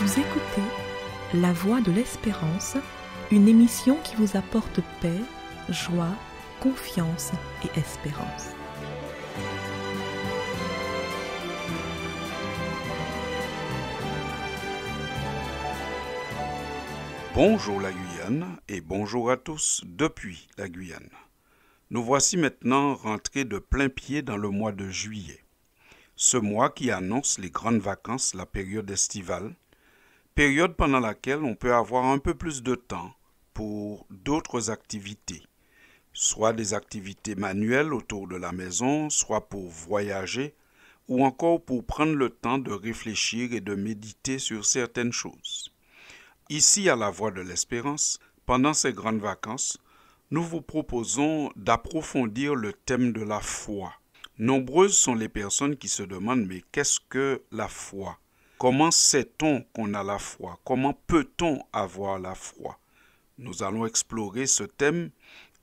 Vous écoutez La Voix de l'Espérance, une émission qui vous apporte paix, joie, confiance et espérance. Bonjour la Guyane et bonjour à tous depuis la Guyane. Nous voici maintenant rentrés de plein pied dans le mois de juillet. Ce mois qui annonce les grandes vacances, la période estivale, période pendant laquelle on peut avoir un peu plus de temps pour d'autres activités, soit des activités manuelles autour de la maison, soit pour voyager, ou encore pour prendre le temps de réfléchir et de méditer sur certaines choses. Ici, à la Voix de l'Espérance, pendant ces grandes vacances, nous vous proposons d'approfondir le thème de la foi. Nombreuses sont les personnes qui se demandent « mais qu'est-ce que la foi ?» Comment sait-on qu'on a la foi? Comment peut-on avoir la foi? Nous allons explorer ce thème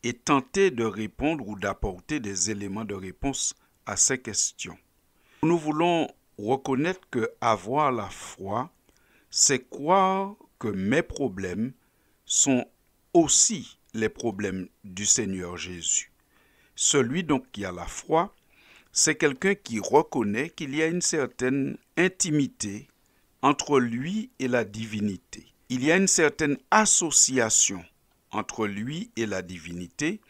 et tenter de répondre ou d'apporter des éléments de réponse à ces questions. Nous voulons reconnaître que avoir la foi, c'est croire que mes problèmes sont aussi les problèmes du Seigneur Jésus. Celui donc qui a la foi, c'est quelqu'un qui reconnaît qu'il y a une certaine intimité entre lui et la divinité. Il y a une certaine association entre lui et la divinité,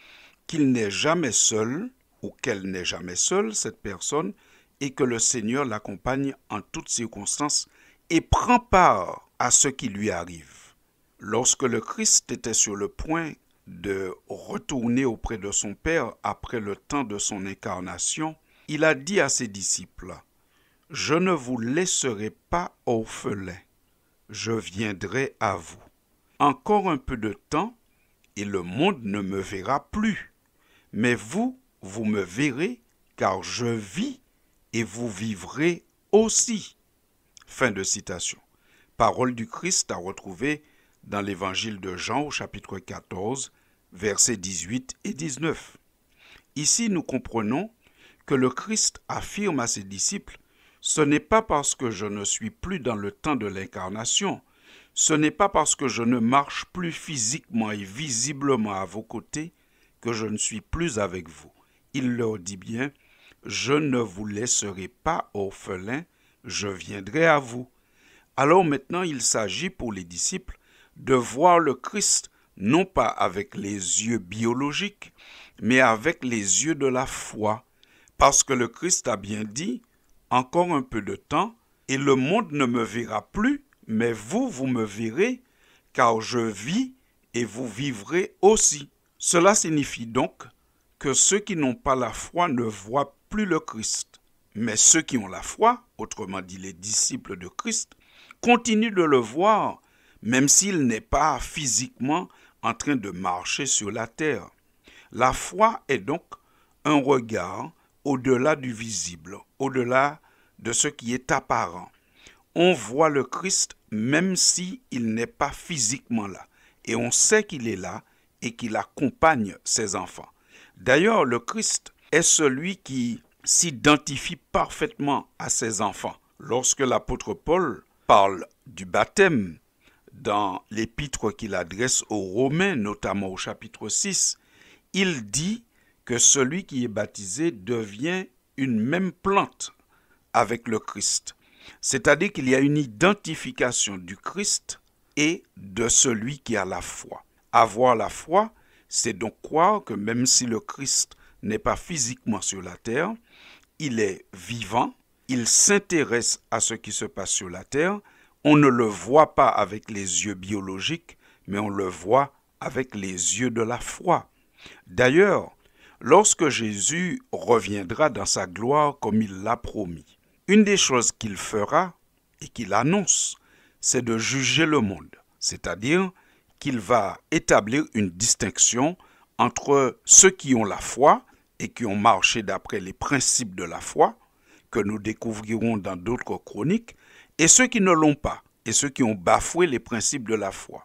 qu'il n'est jamais seul ou qu'elle n'est jamais seule, cette personne, et que le Seigneur l'accompagne en toutes circonstances et prend part à ce qui lui arrive. Lorsque le Christ était sur le point de retourner auprès de son Père après le temps de son incarnation, il a dit à ses disciples, « Je ne vous laisserai pas orphelins, je viendrai à vous. Encore un peu de temps, et le monde ne me verra plus. Mais vous, vous me verrez, car je vis et vous vivrez aussi. » Fin de citation. Parole du Christ à retrouver dans l'évangile de Jean au chapitre 14, versets 18 et 19. Ici, nous comprenons que le Christ affirme à ses disciples, « Ce n'est pas parce que je ne suis plus dans le temps de l'incarnation, ce n'est pas parce que je ne marche plus physiquement et visiblement à vos côtés que je ne suis plus avec vous. » Il leur dit bien, « Je ne vous laisserai pas orphelins, je viendrai à vous. » Alors maintenant, il s'agit pour les disciples de voir le Christ non pas avec les yeux biologiques, mais avec les yeux de la foi, parce que le Christ a bien dit, « Encore un peu de temps, et le monde ne me verra plus, mais vous, vous me verrez, car je vis et vous vivrez aussi. » Cela signifie donc que ceux qui n'ont pas la foi ne voient plus le Christ. Mais ceux qui ont la foi, autrement dit les disciples de Christ, continuent de le voir, même s'il n'est pas physiquement en train de marcher sur la terre. La foi est donc un regard au-delà du visible, au-delà de ce qui est apparent. On voit le Christ même s'il n'est pas physiquement là, et on sait qu'il est là et qu'il accompagne ses enfants. D'ailleurs, le Christ est celui qui s'identifie parfaitement à ses enfants. Lorsque l'apôtre Paul parle du baptême dans l'épître qu'il adresse aux Romains, notamment au chapitre 6, il dit que celui qui est baptisé devient une même plante avec le Christ. C'est-à-dire qu'il y a une identification du Christ et de celui qui a la foi. Avoir la foi, c'est donc croire que même si le Christ n'est pas physiquement sur la terre, il est vivant, il s'intéresse à ce qui se passe sur la terre. On ne le voit pas avec les yeux biologiques, mais on le voit avec les yeux de la foi. D'ailleurs, lorsque Jésus reviendra dans sa gloire comme il l'a promis, une des choses qu'il fera et qu'il annonce, c'est de juger le monde. C'est-à-dire qu'il va établir une distinction entre ceux qui ont la foi et qui ont marché d'après les principes de la foi, que nous découvrirons dans d'autres chroniques, et ceux qui ne l'ont pas, et ceux qui ont bafoué les principes de la foi.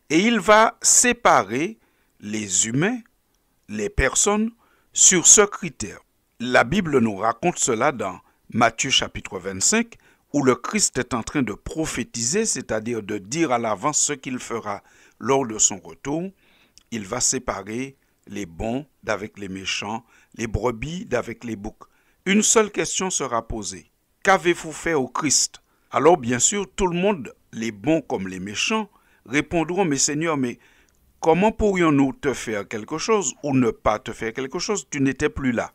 Et il va séparer les humains, les personnes, sur ce critère. La Bible nous raconte cela dans Matthieu chapitre 25, où le Christ est en train de prophétiser, c'est-à-dire de dire à l'avance ce qu'il fera lors de son retour. Il va séparer les bons d'avec les méchants, les brebis d'avec les boucs. Une seule question sera posée. Qu'avez-vous fait au Christ? Alors bien sûr, tout le monde, les bons comme les méchants, répondront, mais Seigneur, mais comment pourrions-nous te faire quelque chose ou ne pas te faire quelque chose? Tu n'étais plus là.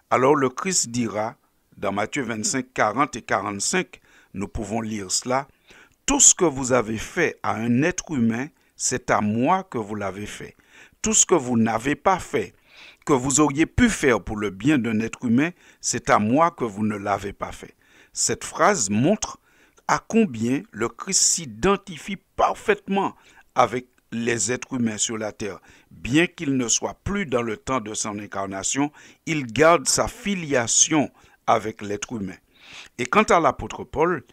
Alors le Christ dira, dans Matthieu 25, 40 et 45, nous pouvons lire cela, « Tout ce que vous avez fait à un être humain, c'est à moi que vous l'avez fait. Tout ce que vous n'avez pas fait, que vous auriez pu faire pour le bien d'un être humain, c'est à moi que vous ne l'avez pas fait. » Cette phrase montre à combien le Christ s'identifie parfaitement avec les êtres humains sur la terre. Bien qu'il ne soit plus dans le temps de son incarnation, il garde sa filiation avec l'être humain. Et quant à l'apôtre Paul,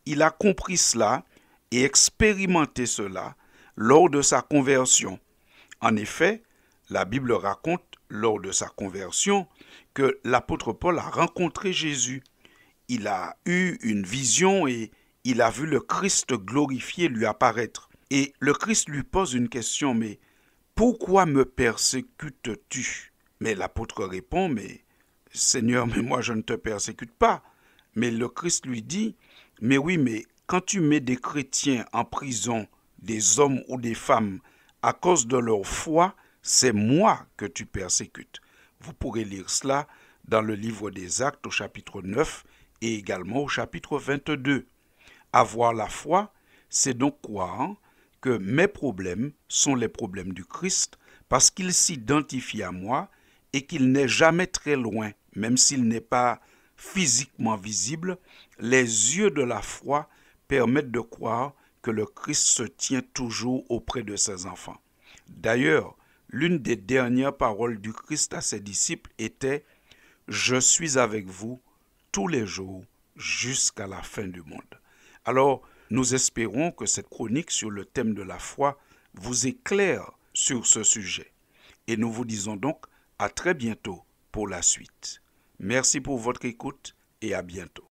il a compris cela et expérimenté cela lors de sa conversion. En effet, la Bible raconte lors de sa conversion que l'apôtre Paul a rencontré Jésus. Il a eu une vision et il a vu le Christ glorifié lui apparaître. Et le Christ lui pose une question, mais pourquoi me persécutes-tu? Mais l'apôtre répond, mais Seigneur, mais moi je ne te persécute pas. Mais le Christ lui dit, mais oui, mais quand tu mets des chrétiens en prison, des hommes ou des femmes, à cause de leur foi, c'est moi que tu persécutes. Vous pourrez lire cela dans le livre des Actes au chapitre 9 et également au chapitre 22. Avoir la foi, c'est donc croire que mes problèmes sont les problèmes du Christ parce qu'il s'identifie à moi et qu'il n'est jamais très loin, même s'il n'est pas physiquement visible. Les yeux de la foi permettent de croire que le Christ se tient toujours auprès de ses enfants. D'ailleurs, l'une des dernières paroles du Christ à ses disciples était « Je suis avec vous tous les jours jusqu'à la fin du monde ». Alors, nous espérons que cette chronique sur le thème de la foi vous éclaire sur ce sujet. Et nous vous disons donc à très bientôt pour la suite. Merci pour votre écoute et à bientôt.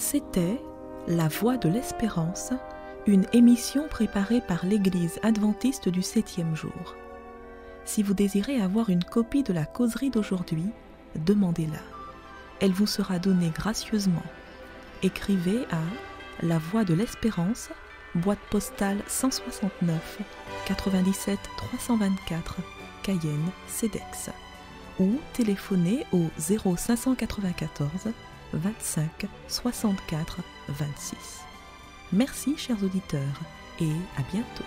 C'était La Voix de l'Espérance, une émission préparée par l'Église adventiste du 7e jour. Si vous désirez avoir une copie de la causerie d'aujourd'hui, demandez-la. Elle vous sera donnée gracieusement. Écrivez à La Voix de l'Espérance, boîte postale 169 97 324, Cayenne, CEDEX, ou téléphonez au 0594 25 64 26. Merci chers auditeurs et à bientôt.